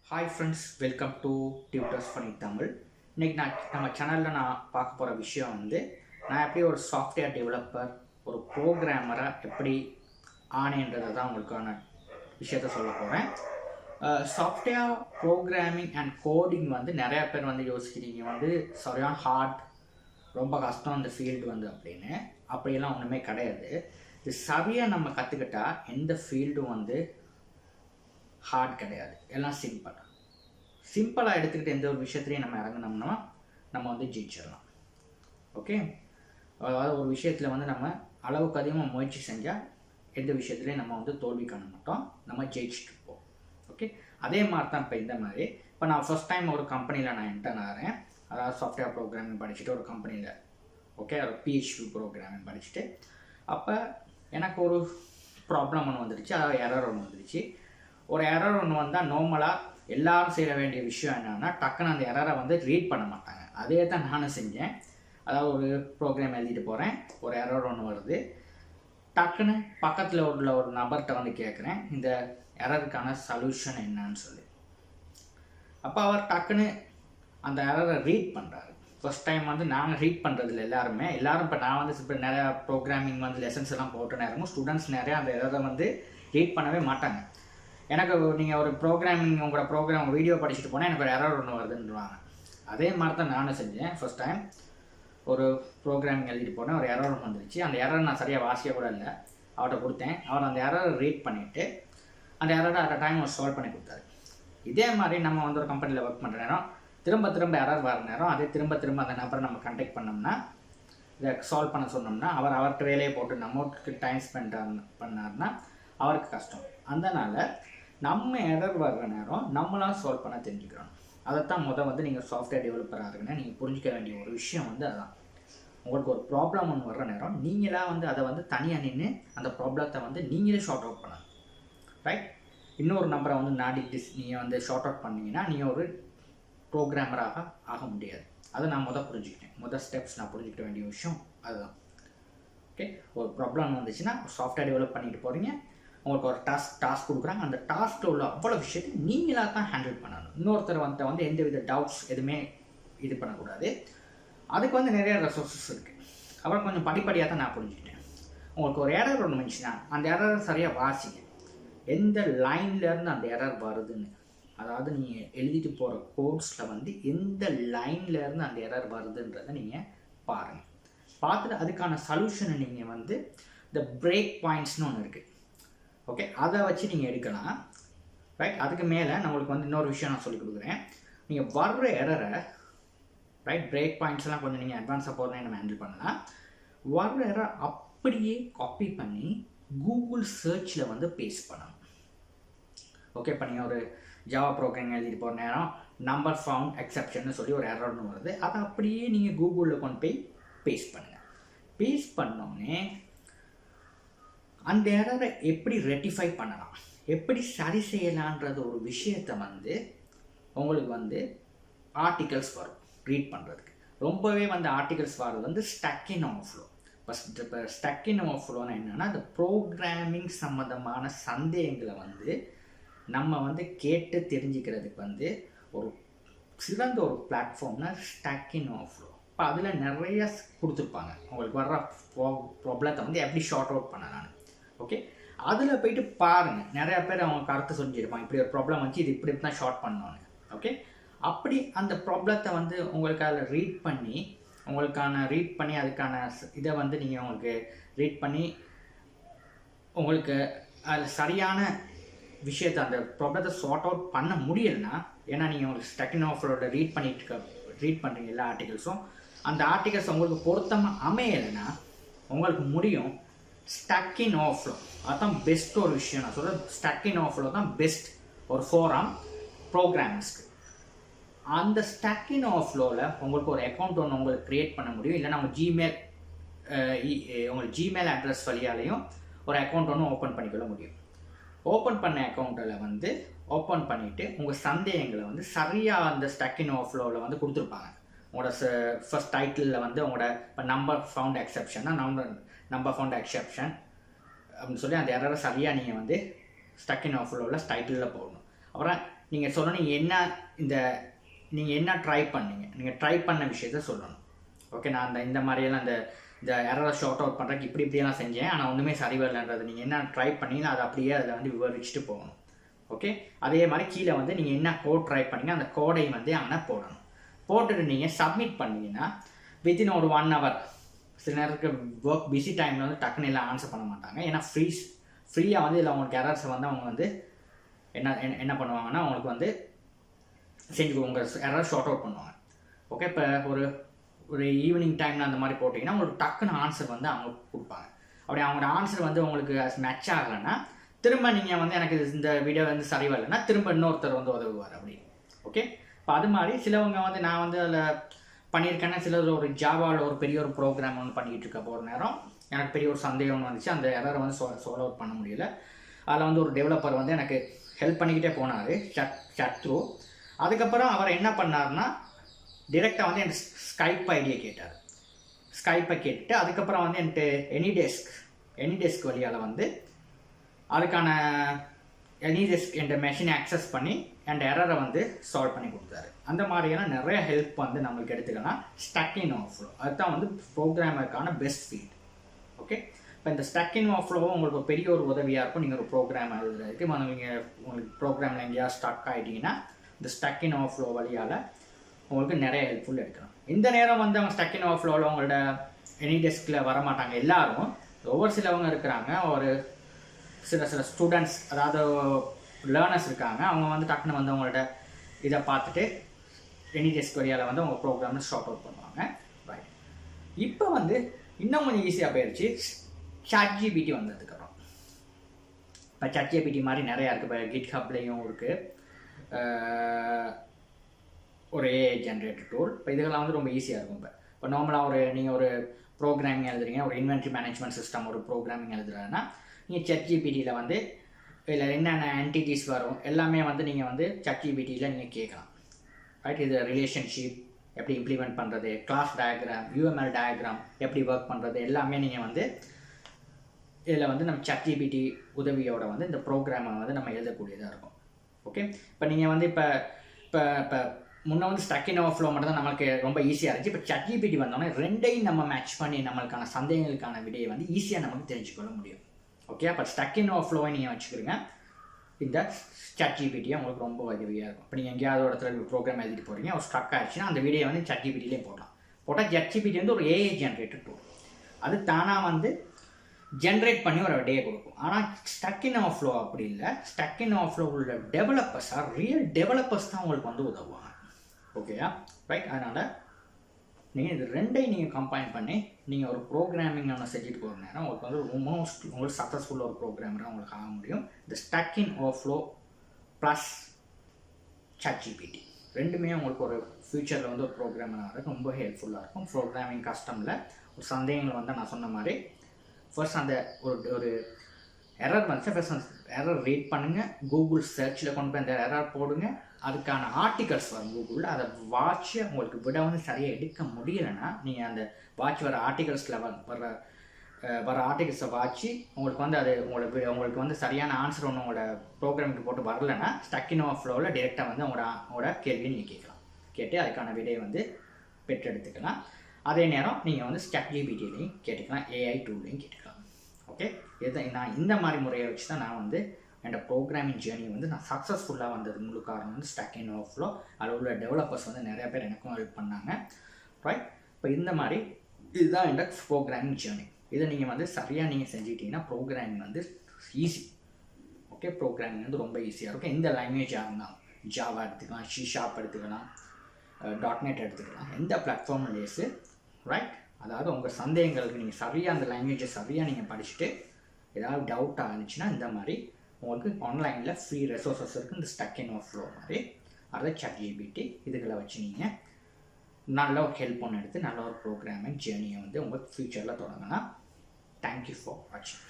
Hi friends, welcome to tutors funny Tamil. இன்றைக்கி நம்ம சேனலில் நான் பார்க்க போகிற விஷயம் நான் எப்படி ஒரு சாஃப்ட்வேர் டெவலப்பர், ஒரு ப்ரோக்ராமராக எப்படி ஆனேன்றதை தான் உங்களுக்கான விஷயத்த சொல்ல போகிறேன். சாஃப்ட்வேர் ப்ரோக்ராமிங் அண்ட் கோடிங் நிறையா பேர் யோசிக்கிறீங்க சரியான ஹார்ட், ரொம்ப கஷ்டம் இந்த ஃபீல்டு அப்படின்னு. அப்படியெல்லாம் ஒன்றுமே கிடையாது. இது சரியாக நம்ம கற்றுக்கிட்டா எந்த ஃபீல்டும் ஹார்ட் கிடையாது, எல்லாம் சிம்பிளாக எடுத்துக்கிட்டு எந்த ஒரு விஷயத்துலையும் நம்ம இறங்கினோம்னா நம்ம ஜெயிச்சிடலாம். ஓகே, அதாவது ஒரு விஷயத்தில் நம்ம அளவுக்கு அதிகமாக முயற்சி செஞ்சால் எந்த விஷயத்துலையும் நம்ம தோல்வி காண மாட்டோம், நம்ம ஜெயிச்சுட்டு இருப்போம். ஓகே, அதே மாதிரி தான் இந்த மாதிரி இப்போ நான் ஃபஸ்ட் டைம் ஒரு கம்பெனியில் நான் என்டர் ஆகிறேன். அதாவது சாஃப்ட்வேர் ப்ரோக்ராமிங் படிச்சுட்டு ஒரு கம்பெனியில் ஒரு PHP ப்ரோக்ராமிங் படிச்சுட்டு அப்போ எனக்கு ஒரு ப்ராப்ளம் ஒன்று வந்துடுச்சு, அதாவது எரர் ஒன்று வந்துடுச்சு. ஒரு எரர் ஒன்று வந்தால் நார்மலாக எல்லாரும் செய்ய வேண்டிய விஷயம் என்னென்னா டக்குன்னு அந்த எரரை ரீட் பண்ண மாட்டாங்க. அதே தான் நானும் செஞ்சேன். அதாவது ஒரு ப்ரோக்ராம் எழுதிட்டு போகிறேன், ஒரு எரர் ஒன்று வருது, டக்குன்னு பக்கத்தில் உள்ள ஒரு நபர்கிட்ட கேட்குறேன் இந்த எரருக்கான சொல்யூஷன் என்னன்னு சொல்லி. அப்போ அவர் டக்குன்னு அந்த எரரை ரீட் பண்ணுறாரு. ஃபஸ்ட் டைம் நாங்கள் ரீட் பண்ணுறதில்ல எல்லாரும் இப்போ நான் இப்போ நிறையா ப்ரோக்ராமிங் லெசன்ஸ் எல்லாம் போட்டு நேரமும் ஸ்டூடெண்ட்ஸ் நிறையா அந்த எரரை ரீட் பண்ணவே மாட்டாங்க. எனக்கு நீங்கள் ஒரு ப்ரோக்ராமிங் உங்களோட ப்ரோக்ராம் வீடியோ படிச்சுட்டு போனால் எனக்கு ஒரு எரர் ஒன்று வருதுன்றாங்க. அதே மாதிரி தான் நானும் செஞ்சேன். ஃபஸ்ட் டைம் ஒரு ப்ரோக்ராமிங் எழுதிட்டு போனேன், ஒரு எரர் ஒன்று வந்துருச்சு. அந்த எரர் நான் சரியாக வாசிக்க கூட இல்லை, அவர்கிட்ட கொடுத்தேன். அவர் அந்த எரரை ரீட் பண்ணிவிட்டு அந்த எரரை அட் டைம் ஒரு சால்வ் பண்ணி கொடுத்தாரு. இதே மாதிரி நம்ம ஒரு கம்பெனியில் ஒர்க் பண்ணுற நேரம் திரும்ப எரர் வர நேரம் அதே திரும்ப அந்த நபரை நம்ம கான்டாக்ட் பண்ணோம்னா இதை சால்வ் பண்ண சொன்னோம்னா அவர்கிட்ட வேலையை போட்டு நம்மளுக்கு டைம் ஸ்பெண்ட் பண்ணார்னா அவருக்கு கஷ்டம். அதனால் நம்ம எரர் வர்ற நேரம் நம்மளாம் சால்வ் பண்ண தெரிஞ்சுக்கிறோம். அதைத்தான் நீங்கள் சாஃப்ட்வேர் டெவலப்பராக இருக்குன்னா நீங்கள் புரிஞ்சிக்க வேண்டிய ஒரு விஷயம் அதுதான். உங்களுக்கு ஒரு ப்ராப்ளம் ஒன்று வர்ற நேரம் நீங்களாக அதை தனியாக நின்று அந்த ப்ராப்ளத்தை நீங்களே ஷார்ட் அவுட் பண்ணணும். ரைட், இன்னொரு நம்பரை நாடிட்டு நீங்கள் ஷார்ட் அவுட் பண்ணிங்கன்னா நீங்கள் ஒரு ப்ரோக்ராமராக ஆக முடியாது. அதை நான் புரிஞ்சுக்கிட்டேன். ஸ்டெப்ஸ் நான் புரிஞ்சுக்கிட்ட வேண்டிய விஷயம் அதுதான். ஓகே, ஒரு ப்ராப்ளம் வந்துச்சுன்னா சாஃப்ட்வேர் டெவலப் பண்ணிட்டு போகிறீங்க, உங்களுக்கு ஒரு டாஸ்க் கொடுக்குறாங்க. அந்த டாஸ்கில் உள்ள அவ்வளோ விஷயத்தை நீங்களாக தான் ஹேண்டில் பண்ணணும். இன்னொருத்தர் எந்த வித டவுட்ஸ் எதுவுமே இது பண்ணக்கூடாது. அதுக்கு நிறைய ரெசோர்ஸஸ் இருக்குது. அப்புறம் கொஞ்சம் படிப்படியாக தான் நான் புரிஞ்சுக்கிட்டேன். உங்களுக்கு ஒரு எரர் ஒன்று வந்துச்சுன்னா அந்த எரரை சரியாக வாசிங்க, எந்த லைன்லேருந்து அந்த எரர் வருதுன்னு. அதாவது நீங்கள் எழுதிட்டு போகிற கோர்ஸில் எந்த லைன்லேருந்து அந்த எரர் வருதுன்றதை நீங்கள் பாருங்கள். பார்த்துட்டு அதுக்கான சொல்யூஷனை நீங்கள் இந்த பிரேக் பாயிண்ட்ஸ்னு ஒன்று இருக்குது. ஓகே, அதை வச்சு நீங்கள் எடுக்கலாம். ரைட், அதுக்கு மேலே நம்மளுக்கு இன்னொரு விஷயம் நான் சொல்லிக் கொடுக்குறேன். நீங்கள் வர்ற எரரை ரைட் பிரேக் பாயிண்ட்ஸ்லாம் கொஞ்சம் நீங்கள் அட்வான்ஸாக போகிறேன் நம்ம ஹேண்டில் பண்ணலாம். வர்ற எரரை அப்படியே காப்பி பண்ணி கூகுள் சர்ச்சில் பேஸ்ட் பண்ணணும். ஓகே, இப்போ நீங்கள் ஒரு ஜாவா ப்ரோக்ராம் எழுதிட்டு போகிற நேரம் நம்பர் ஃபவுண்ட் எக்ஸெப்ஷன் சொல்லி ஒரு எரர்னு வருது, அதை அப்படியே நீங்கள் கூகுளில் கொண்டு போய் பேஸ்ட் பண்ணுங்கள். பேஸ்ட் பண்ணோடனே அந்த எரரை எப்படி ரெட்டிஃபை பண்ணலாம், எப்படி சரி செய்யலான்றது ஒரு விஷயத்தை உங்களுக்கு ஆர்டிகல்ஸ் வரும் ரீட் பண்ணுறதுக்கு. ரொம்பவே ஆர்டிகல்ஸ் வர்றது ஸ்டக் இன் ஓவர்ஃப்ளோ. இப்போ ஸ்டக் இன் ஓவர்ஃப்ளோன்னு என்னென்னா அந்த ப்ரோக்ராமிங் சம்மந்தமான சந்தேகங்களை நம்ம கேட்டு தெரிஞ்சுக்கிறதுக்கு ஒரு சிறந்த ஒரு பிளாட்ஃபார்ம்னா ஸ்டக் இன் ஓவர்ஃப்ளோ. இப்போ அதில் நிறைய கொடுத்துருப்பாங்க உங்களுக்கு வர்ற ப்ராப்ளத்தை எப்படி ஷார்ட் அவுட் பண்ணலான்னு. ஓகே, அதில் போய்ட்டு பாருங்கள். நிறையா பேர் அவங்க கருத்து சொல்லியிருப்பாங்க, இப்படி ஒரு ப்ராப்ளம் வச்சு இது இப்படி தான் ஷார்ட் பண்ணோன்னு. ஓகே, அப்படி அந்த ப்ராப்ளத்தை உங்களுக்கு அதில் ரீட் பண்ணி அதுக்கான இதை நீங்கள் உங்களுக்கு ரீட் பண்ணி உங்களுக்கு அதில் சரியான விஷயத்தை அந்த ப்ராப்ளத்தை சார்ட் அவுட் பண்ண முடியலைன்னா, ஏன்னா நீங்கள் உங்களுக்கு ஸ்டக் இன் ஓவர்ஃப்ளோட ரீட் பண்ணுறீங்க எல்லா ஆர்டிகல்ஸும், அந்த ஆர்டிகல்ஸ் உங்களுக்கு பொருத்தமாக அமையலைன்னா உங்களுக்கு முடியும் ஸ்டக் இன் ஓவர்ஃப்ளோ. அதுதான் பெஸ்ட் ஒரு விஷயம். நான் சொல்கிறேன், ஸ்டக் இன் ஓவர்ஃப்ளோ தான் பெஸ்ட் ஒரு ஃபோரம் ப்ரோக்ராமர்ஸ்க்கு. அந்த ஸ்டக் இன் ஓவர்ஃப்ளோவில் உங்களுக்கு ஒரு அக்கௌண்ட் ஒன்று உங்களுக்கு க்ரியேட் பண்ண முடியும். இல்லைன்னா உங்கள் ஜிமெயில் அட்ரஸ் வழியாலையும் ஒரு அக்கௌண்ட் ஒன்று ஓப்பன் பண்ணிக்கொள்ள முடியும். ஓப்பன் பண்ண அக்கௌண்ட்டில் ஓப்பன் பண்ணிவிட்டு உங்கள் சந்தேகங்களை சரியாக அந்த ஸ்டக் இன் ஓவர்ஃப்ளோவில் கொடுத்துருப்பாங்க. உங்களோட ஃபர்ஸ்ட் டைட்டிலில் உங்களோட இப்போ நம்பர் ஃபவுண்ட் எக்ஸெப்ஷன்னா நம்பர் ஃபவுண்ட் எக்ஸெப்ஷன் அப்படின்னு சொல்லி அந்த எரரை சரியாக நீங்கள் ஸ்டக் இன் ஓவர்ஃப்ளோவில் டைட்டிலில் போடணும். அப்புறம் நீங்கள் சொல்லணும் நீங்கள் என்ன ட்ரை பண்ணீங்க, நீங்கள் ட்ரை பண்ண விஷயத்த சொல்லணும். ஓகே, நான் இந்த மாதிரியெல்லாம் இந்த எரரை ஷார்ட் அவுட் பண்ணுறதுக்கு இப்படியெல்லாம் செஞ்சேன், ஆனால் ஒன்றுமே சரி வரலன்றது நீங்கள் என்ன ட்ரை பண்ணீங்கன்னா அதை அப்படியே அதில் வந்து விவரிச்சுட்டு போகணும். ஓகே, அதே மாதிரி கீழே வந்து நீங்கள் என்ன கோட் ட்ரை பண்ணீங்க அந்த கோடை வந்து அங்கே போடணும். போட்டுட்டு நீங்கள் சப்மிட் பண்ணீங்கன்னா வித்தின் ஒரு 1 hour, சில நேரத்துக்கு ஒர்க் பிஸி டைமில் வந்து டக்குன்னு எல்லாம் ஆன்சர் பண்ண மாட்டாங்க. ஏன்னா ஃப்ரீயாக வந்து இல்லை அவங்களுக்கு எரர்ஸை வந்து அவங்க வந்து என்ன பண்ணுவாங்கன்னா அவங்களுக்கு வந்து செஞ்சு உங்கள் எரர் ஷார்ட் அவுட் பண்ணுவாங்க. ஓகே, இப்போ ஒரு ஈவினிங் டைமில் அந்த மாதிரி போட்டிங்கன்னா உங்களுக்கு டக்குன்னு ஆன்சர் வந்து அவங்க கொடுப்பாங்க. அப்படி அவங்களோட ஆன்சர் வந்து உங்களுக்கு மேட்ச் ஆகலைன்னா திரும்ப நீங்கள் வந்து எனக்கு இந்த வீடியோ வந்து சரி வரலைன்னா திரும்ப இன்னொருத்தர் வந்து உதவுவார் அப்படி. ஓகே, இப்போ அது மாதிரி சிலவங்க வந்து நான் வந்து அதில் பண்ணியிருக்கேன்னா சிலர் ஒரு ஜாவாவில் ஒரு பெரிய ஒரு ப்ரோக்ராம் ஒன்று பண்ணிக்கிட்டு இருக்க போகிற நேரம் எனக்கு பெரிய ஒரு சந்தேகம் ஒன்று வந்துச்சு. அந்த எரரை வந்து சால்வ் அவுட் பண்ண முடியல. அதில் வந்து ஒரு டெவலப்பர் வந்து எனக்கு ஹெல்ப் பண்ணிக்கிட்டே போனார் chat த்ரூ. அதுக்கப்புறம் அவர் என்ன பண்ணார்னா டிரெக்டாக வந்து என் ஸ்கைப் ஐடியை கேட்டார். ஸ்கைப்பை கேட்டுட்டு அதுக்கப்புறம் வந்து என்கிட்ட எனிடெஸ்க் வழியால் வந்து அதுக்கான எனிடெஸ்க் என்ற மெஷினை ஆக்சஸ் பண்ணி என் எரரை வந்து சால்வ் பண்ணி கொடுத்தாரு. அந்த மாதிரியான நிறைய ஹெல்ப் வந்து நம்மளுக்கு எடுத்துக்கலாம். ஸ்டக்கின் ஓவர்ஃப்ளோ அதுதான் வந்து ப்ரோக்ராமருக்கான பெஸ்ட் ஃபீல்ட். ஓகே, இப்போ இந்த ஸ்டக்கின் ஓவர்ஃப்ளோவும் உங்களுக்கு பெரிய ஒரு உதவியாக இருக்கும். நீங்கள் ஒரு ப்ரோக்ராம் எழுதுறதுக்கு நீங்கள் உங்களுக்கு ப்ரோக்ராமில் எங்கேயா ஸ்டக் ஆகிட்டீங்கன்னா இந்த ஸ்டக்கின் ஓவர்ஃப்ளோ வழியால் உங்களுக்கு நிறைய ஹெல்ப்ஃபுல் எடுக்கலாம். இந்த நேரம் வந்து அவங்க ஸ்டக்கின் ஓவர்ஃப்ளோவில் உங்களோட எனிடெஸ்கில் வரமாட்டாங்க எல்லாரும். ஒவ்வொரு சிலவங்க இருக்கிறாங்க, ஒரு சில ஸ்டூடெண்ட்ஸ் அதாவது லேர்னர்ஸ் இருக்காங்க. அவங்க வந்து டக்குன்னு வந்து அவங்களோட இதை பார்த்துட்டு எனிடெஸ்க் வழியால் வந்து அவங்க ப்ரோக்ராமில் ஷார்ட் அவுட் பண்ணுவாங்க. ரைட், இப்போ வந்து இன்னும் கொஞ்சம் ஈஸியாக போயிடுச்சு ChatGPT வந்ததுக்கப்புறம். இப்போ ChatGPT மாதிரி நிறையா இருக்குது. இப்போ GitHubலேயும் இருக்குது ஒரு AI ஜென்ரேட்டர் டூல். இப்போ இதெல்லாம் வந்து ரொம்ப ஈஸியாக இருக்கும். இப்போ நார்மலாக நீங்கள் ஒரு ப்ரோக்ராமிங் எழுதுறீங்க, ஒரு இன்வென்ட்ரி மேனேஜ்மெண்ட் சிஸ்டம் ஒரு ப்ரோக்ராமிங் எழுதுறதுன்னா நீங்கள் ChatGPTயில் வந்து இதில் என்னென்ன என்டிட்டிஸ் வரும் எல்லாமே வந்து நீங்கள் வந்து ChatGPTயில் நீங்கள் கேட்கலாம். ரைட், இது ரிலேஷன்ஷிப் எப்படி இம்ப்ளிமெண்ட் பண்ணுறது, கிளாஸ் டயக்ராம், UML டயக்ராம் எப்படி ஒர்க் பண்ணுறது எல்லாமே நீங்கள் வந்து இதில் வந்து நம்ம ChatGPT உதவியோட வந்து இந்த ப்ரோக்ராமை வந்து நம்ம எழுதக்கூடியதாக இருக்கும். ஓகே, இப்போ நீங்கள் வந்து இப்போ முன்னே வந்து ஸ்டக்கின் ஓவர்ஃப்ளோ மட்டும் தான் நம்மளுக்கு ரொம்ப ஈஸியாக இருந்துச்சு. இப்போ ChatGPT வந்தோடனே ரெண்டையும் நம்ம மேட்ச் பண்ணி நம்மளுக்கான சந்தேகங்களுக்கான விடையை வந்து ஈஸியாக நமக்கு தெரிஞ்சுக்கொள்ள முடியும். ஓகே, அப்போ ஸ்டக்கின் ஓவர்ஃப்ளோவை நீங்கள் வச்சுக்கிறீங்க. இந்த ChatGPT உங்களுக்கு ரொம்ப உதவியாக இருக்கும். இப்போ நீங்கள் எங்கேயாவது ஒரு இடத்துல ப்ரோக்ராம் எழுதிட்டு போகிறீங்க, ஒரு ஸ்டக் ஆகிடுச்சுன்னா அந்த வீடியோ வந்து ChatGPTலேயே போட்டால் ChatGPT வந்து ஒரு AI ஜென்ரேட்டர் டூல். அது தானாக வந்து ஜென்ரேட் பண்ணி ஒரு விடையை கொடுக்கும். ஆனால் ஸ்டக்கின் ஓவர்ஃப்ளோ அப்படி இல்லை. ஸ்டக்கின் ஓவர்ஃப்ளோ உள்ள டெவலப்பர்ஸாக ரியல் டெவலப்பர்ஸ் தான் உங்களுக்கு வந்து உதவுவாங்க. ஓகேயா, ரைட். அதனால் நீங்கள் இது ரெண்டையும் நீங்கள் கம்பைன் பண்ணி நீங்கள் ஒரு ப்ரோக்ராமிங் ஒன்று செஞ்சுட்டு போகிற நேரம் உங்களுக்கு வந்து உங்களுக்கு சக்ஸஸ்ஃபுல்லாக ஒரு ப்ரோக்ராமராக உங்களுக்கு ஆக முடியும். இந்த ஸ்டக்கின் ஓவர்ஃப்ளோ ப்ளஸ் ChatGPT ரெண்டுமே உங்களுக்கு ஒரு ஃப்யூச்சரில் வந்து ஒரு ப்ரோக்ராமராக ரொம்ப ஹெல்ப்ஃபுல்லாக இருக்கும். ப்ரோக்ராமிங் கஸ்டமில் ஒரு சந்தேகங்கள் வந்து நான் சொன்ன மாதிரி ஃபர்ஸ்ட் அந்த ஒரு எரர் வந்துச்சு, ஃபர்ஸ்ட் அந்த எரர் ரீட் பண்ணுங்கள். கூகுள் சர்ச்சில் கொண்டு போய் அந்த எரர் போடுங்க. அதுக்கான ஆர்டிகல்ஸ் வரும் கூகுளில், அதை வாட்சை உங்களுக்கு விட வந்து சரியாக எடுக்க முடியலைன்னா நீங்கள் அந்த வாட்ச் வர ஆர்டிகல்ஸில் வர ஆர்டிகல்ஸை வாட்சி உங்களுக்கு வந்து அது உங்களுக்கு வந்து சரியான ஆன்சர் ஒன்று உங்களோட ப்ரோக்ராமுக்கு போட்டு வரலைன்னா ஸ்டக்கின் ஓவர்ஃப்ளோவில் டிரெக்டாக வந்து உங்களோட கேள்வியை நீங்கள் கேட்டு அதுக்கான விடையை வந்து பெற்றெடுத்துக்கலாம். அதே நேரம் நீங்கள் வந்து ChatGPTலையும் கேட்டுக்கலாம், AI டூல்லையும் கேட்டுக்கலாம். ஓகே, நான் இந்த மாதிரி முறையை வச்சு தான் நான் வந்து என்னோட ப்ரோக்ராமிங் ஜேர்னி வந்து நான் சக்ஸஸ்ஃபுல்லாக வந்தது முழு காரணம் வந்து ஸ்டக்கின் ஓவர்ஃப்ளோ. அதில் உள்ள டெவலப்பர்ஸ் வந்து நிறைய பேர் எனக்கும் ஹெல்ப் பண்ணாங்க. ரைட், இப்போ இந்த மாதிரி இதுதான் என்னோட ப்ரோக்ராமிங் ஜேர்னி. இதை நீங்கள் வந்து சரியாக நீங்கள் செஞ்சுக்கிட்டீங்கன்னா ப்ரோக்ராமிங் வந்து ஈஸி. ஓகே, ப்ரோக்ராமிங் வந்து ரொம்ப ஈஸியாக இருக்கும். எந்த லாங்குவேஜாக இருந்தாலும் ஜாவா எடுத்துக்கலாம், C# எடுத்துக்கலாம், .NET எடுத்துக்கலாம், எந்த பிளாட்ஃபார்ம் லேஸு. ரைட், அதாவது உங்கள் சந்தேகங்களுக்கு நீங்கள் சரியாக அந்த லாங்குவேஜை சரியாக நீங்கள் படிச்சுட்டு ஏதாவது டவுட் ஆனிச்சுன்னா இந்த மாதிரி உங்களுக்கு ஆன்லைனில் ஃப்ரீ ரிசோர்ஸஸ் இருக்குது. இந்த ஸ்டக்கின் ஓவர்ஃப்ளோ மாதிரி அதை ChatGPT இதுகளை வச்சு நீங்கள் நல்ல ஒரு ஹெல்ப் ஒன்று எடுத்து நல்ல ஒரு ப்ரோக்ராமிங் ஜேர்னியை வந்து உங்களுக்கு ஃப்யூச்சரில் தொடங்கலாம். தேங்க்யூ ஃபார் வாட்சிங்.